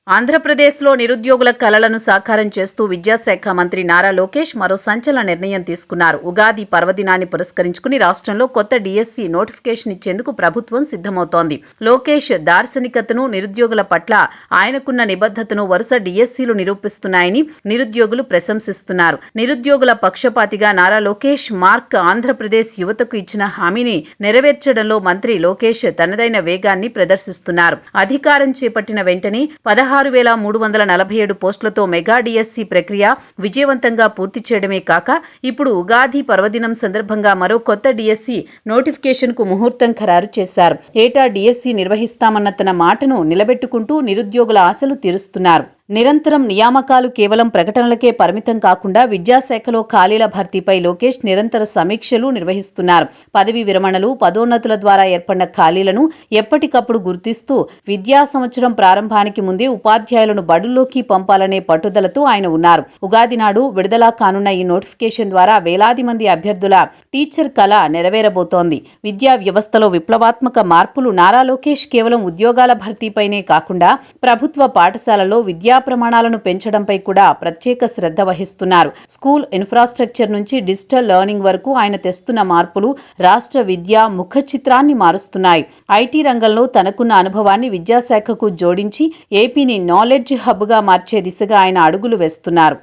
ఆంధ్రప్రదేశ్లో నిరుద్యోగుల కలలను సాకారం చేస్తూ విద్యాశాఖ మంత్రి నారా లోకేష్ మరో సంచలన నిర్ణయం తీసుకున్నారు. ఉగాది పర్వదినాన్ని పురస్కరించుకుని రాష్ట్రంలో కొత్త డిఎస్సి నోటిఫికేషన్ ఇచ్చేందుకు ప్రభుత్వం సిద్ధమవుతోంది. లోకేష్ దార్శనికతను, నిరుద్యోగుల పట్ల ఆయనకున్న నిబద్ధతను వరుస డిఎస్సీలు నిరూపిస్తున్నాయని నిరుద్యోగులు ప్రశంసిస్తున్నారు. నిరుద్యోగుల పక్షపాతిగా నారా లోకేష్ మార్క్ ఆంధ్రప్రదేశ్ యువతకు ఇచ్చిన హామీని నెరవేర్చడంలో మంత్రి లోకేష్ తనదైన వేగాన్ని ప్రదర్శిస్తున్నారు. అధికారం చేపట్టిన వెంటనే 16,347 పోస్టులతో మెగా డిఎస్సి ప్రక్రియ విజయవంతంగా పూర్తి చేయడమే కాక ఇప్పుడు ఉగాది పర్వదినం సందర్భంగా మరో కొత్త డిఎస్సి నోటిఫికేషన్కు ముహూర్తం ఖరారు చేశారు. ఏటా డిఎస్సి నిర్వహిస్తామన్న తన మాటను నిలబెట్టుకుంటూ నిరుద్యోగుల ఆశలు తీరుస్తున్నారు. నిరంతరం నియామకాలు కేవలం ప్రకటనలకే పరిమితం కాకుండా విద్యాశాఖలో ఖాళీల భర్తీపై లోకేష్ నిరంతర సమీక్షలు నిర్వహిస్తున్నారు. పదవీ విరమణలు, పదోన్నతుల ద్వారా ఏర్పడిన ఖాళీలను ఎప్పటికప్పుడు గుర్తిస్తూ విద్యా సంవత్సరం ప్రారంభానికి ముందే ఉపాధ్యాయులను బడుల్లోకి పంపాలనే పట్టుదలతో ఆయన ఉన్నారు. ఉగాది నాడు విడుదల కానున్న ఈ నోటిఫికేషన్ ద్వారా వేలాది మంది అభ్యర్థుల టీచర్ కళ నెరవేరబోతోంది. విద్యా వ్యవస్థలో విప్లవాత్మక మార్పులు నారా లోకేష్ కేవలం ఉద్యోగాల భర్తీపైనే కాకుండా ప్రభుత్వ పాఠశాలలో విద్యా ప్రమాణాలను పెంచడంపై కూడా ప్రత్యేక శ్రద్ధ వహిస్తున్నారు. స్కూల్ ఇన్ఫ్రాస్ట్రక్చర్ నుంచి డిజిటల్ లెర్నింగ్ వరకు ఆయన తెస్తున్న మార్పులు రాష్ట్ర విద్యా ముఖ చిత్రాన్ని మారుస్తున్నాయి. ఐటీ రంగంలో తనకున్న అనుభవాన్ని విద్యాశాఖకు జోడించి ఏపీని నాలెడ్జ్ హబ్గా మార్చే దిశగా ఆయన అడుగులు వేస్తున్నారు.